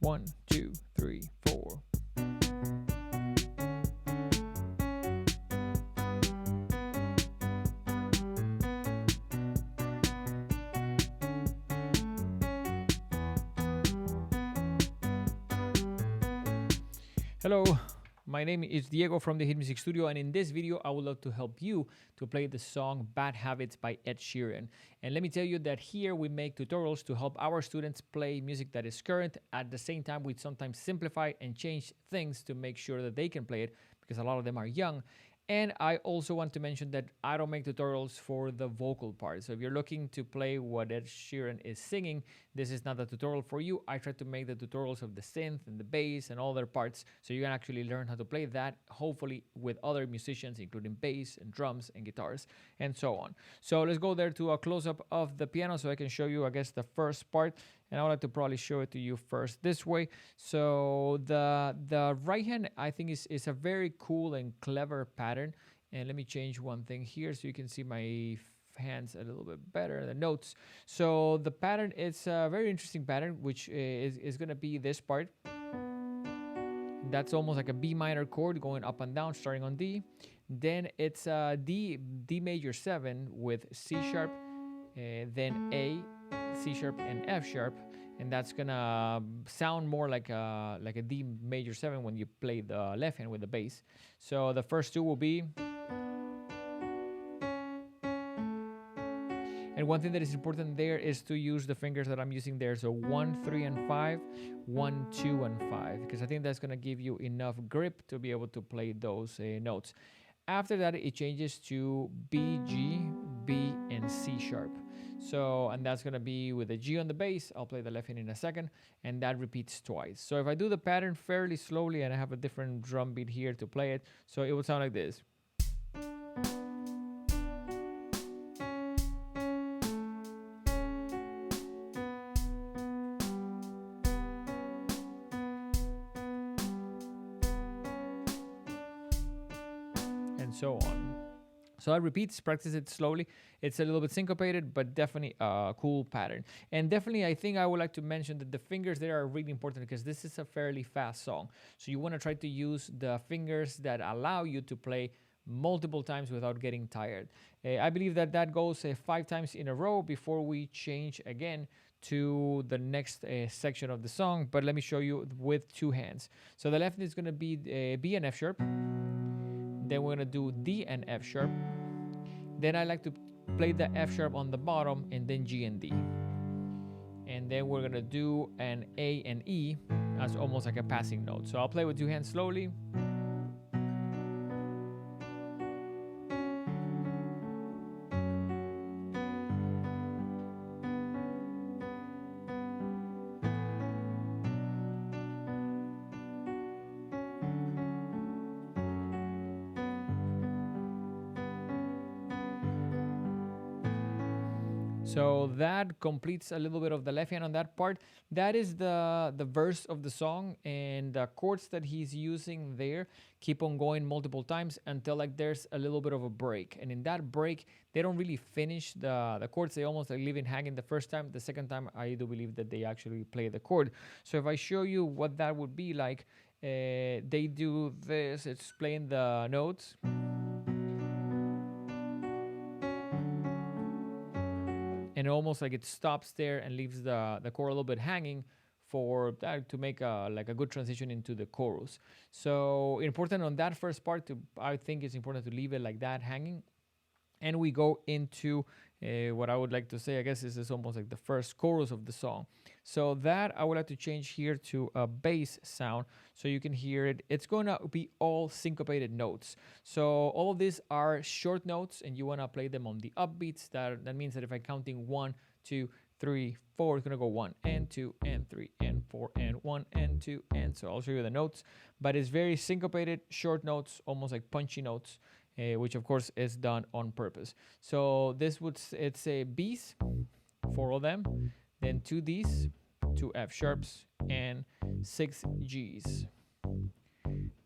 1, 2, 3, 4. Hello, my name is Diego from the Hit Music Studio, and in this video, I would love to help you to play the song Bad Habits by Ed Sheeran. And let me tell you that here we make tutorials to help our students play music that is current. At the same time, we sometimes simplify and change things to make sure that they can play it because a lot of them are young. And I also want to mention that I don't make tutorials for the vocal part. So if you're looking to play what Ed Sheeran is singing, this is not a tutorial for you. I try to make the tutorials of the synth and the bass and all their parts so you can actually learn how to play that, hopefully with other musicians, including bass and drums and guitars and so on. So let's go there to a close-up of the piano so I can show you, I guess, the first part. And I would like to probably show it to you first this way. So the right hand, I think, is a very cool and clever pattern. And let me change one thing here so you can see my hands a little bit better, the notes. So the pattern is a very interesting pattern, which is going to be this part. That's almost like a B minor chord going up and down, starting on D. Then it's a D major 7 with C sharp, then A, C sharp, and F sharp, and that's gonna sound more like a D major 7 when you play the left hand with the bass. So the first two will be. And one thing that is important there is to use the fingers that I'm using there. So 1, 3, and 5, 1, 2, and 5, because I think that's gonna give you enough grip to be able to play those notes. After that, it changes to B, G, B, and C sharp. So, and that's gonna be with a G on the bass. I'll play the left hand in a second, and that repeats twice. So if I do the pattern fairly slowly, and I have a different drum beat here to play it, so it would sound like this. And so on. So that repeats, practice it slowly. It's a little bit syncopated, but definitely a cool pattern. And definitely, I think I would like to mention that the fingers there are really important because this is a fairly fast song. So you want to try to use the fingers that allow you to play multiple times without getting tired. I believe that that goes 5 times in a row before we change again to the next section of the song. But let me show you with 2 hands. So the left is going to be B and F sharp. Then we're gonna do D and F sharp. Then I like to play the F sharp on the bottom and then G and D. And then we're gonna do an A and E as almost like a passing note. So I'll play with 2 hands slowly. So that completes a little bit of the left hand on that part. That is the verse of the song, and the chords that he's using there keep on going multiple times until like there's a little bit of a break. And in that break, they don't really finish the chords. They almost like leave it hanging the first time. The second time, I do believe that they actually play the chord. So if I show you what that would be like, they do this. It's playing the notes. And almost like it stops there and leaves the chord a little bit hanging for that to make a good transition into the chorus. So important on that first part, I think it's important to leave it like that hanging. And we go into what I would like to say, I guess this is almost like the first chorus of the song. So that I would like to change here to a bass sound so you can hear it. It's going to be all syncopated notes. So all of these are short notes and you want to play them on the upbeats. That means that if I'm counting 1, 2, 3, 4, it's going to go 1 and 2 and 3 and 4 and 1 and 2 and so I'll show you the notes. But it's very syncopated, short notes, almost like punchy notes. Which of course is done on purpose. So it's a B's, 4 of them, then 2 D's, 2 F sharps, and 6 G's.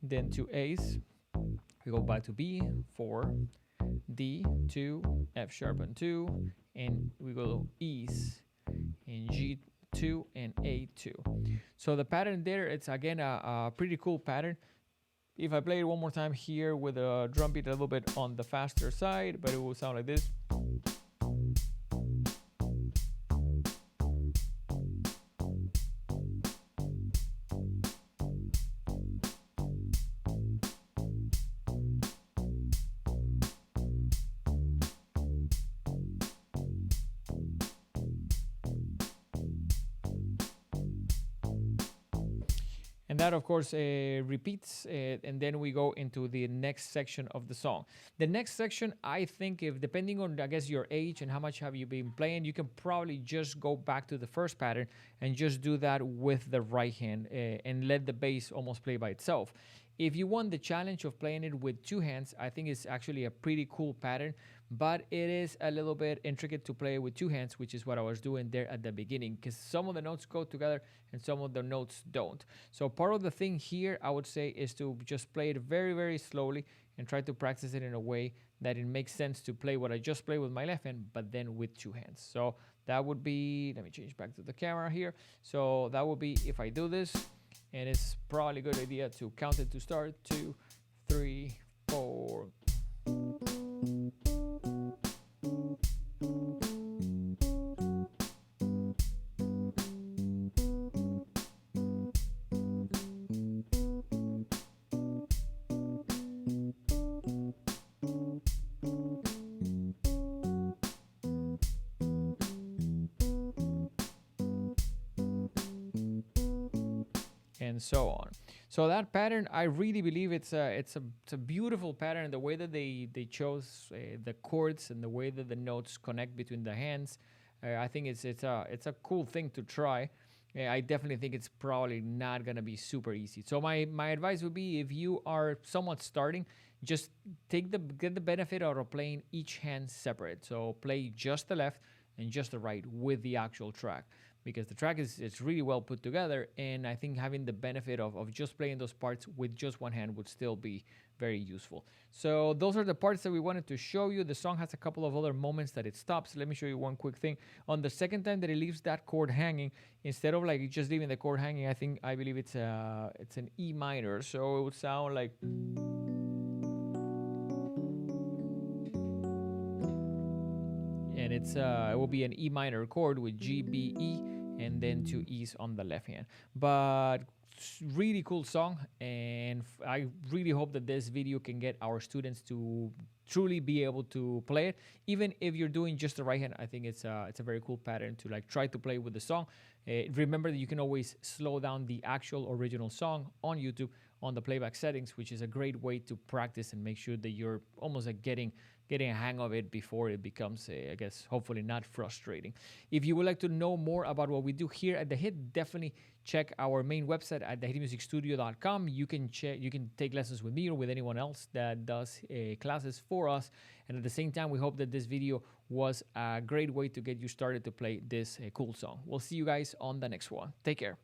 Then 2 A's, we go back to B, 4, D, 2, F sharp and 2, and we go E's, and G, 2, and and A2. So the pattern there, it's again a pretty cool pattern. If I play it one more time here with a drum beat a little bit on the faster side, but it will sound like this. And that, of course, repeats, and then we go into the next section of the song. The next section, I think, if depending on, I guess, your age and how much have you been playing, you can probably just go back to the first pattern and just do that with the right hand and let the bass almost play by itself. If you want the challenge of playing it with two hands, I think it's actually a pretty cool pattern, but it is a little bit intricate to play with two hands, which is what I was doing there at the beginning, because some of the notes go together and some of the notes don't. So part of the thing here, I would say, is to just play it very, very slowly and try to practice it in a way that it makes sense to play what I just played with my left hand, but then with two hands. So that would be, let me change back to the camera here. So that would be if I do this, and it's probably a good idea to count it to start. 2, 3, 4. And so on. So that pattern, I really believe it's a beautiful pattern. The way that they chose the chords and the way that the notes connect between the hands, I think it's a cool thing to try. I definitely think it's probably not gonna be super easy. So my advice would be, if you are somewhat starting, just get the benefit out of playing each hand separate. So play just the left and just the right with the actual track, because the track is really well put together, and I think having the benefit of just playing those parts with just one hand would still be very useful. So those are the parts that we wanted to show you. The song has a couple of other moments that it stops. Let me show you one quick thing. On the second time that it leaves that chord hanging, instead of like just leaving the chord hanging, I believe it's an E minor, so it would sound like, and it will be an E minor chord with G, B, E, and then two E's on the left hand. But really cool song, and I really hope that this video can get our students to truly be able to play it. Even if you're doing just the right hand, I think it's a very cool pattern to like try to play with the song. Remember that you can always slow down the actual original song on YouTube on the playback settings, which is a great way to practice and make sure that you're almost like getting a hang of it before it becomes, I guess, hopefully not frustrating. If you would like to know more about what we do here at The Hit, definitely check our main website at thehitmusicstudio.com. You can take lessons with me or with anyone else that does classes for us. And at the same time, we hope that this video was a great way to get you started to play this cool song. We'll see you guys on the next one. Take care.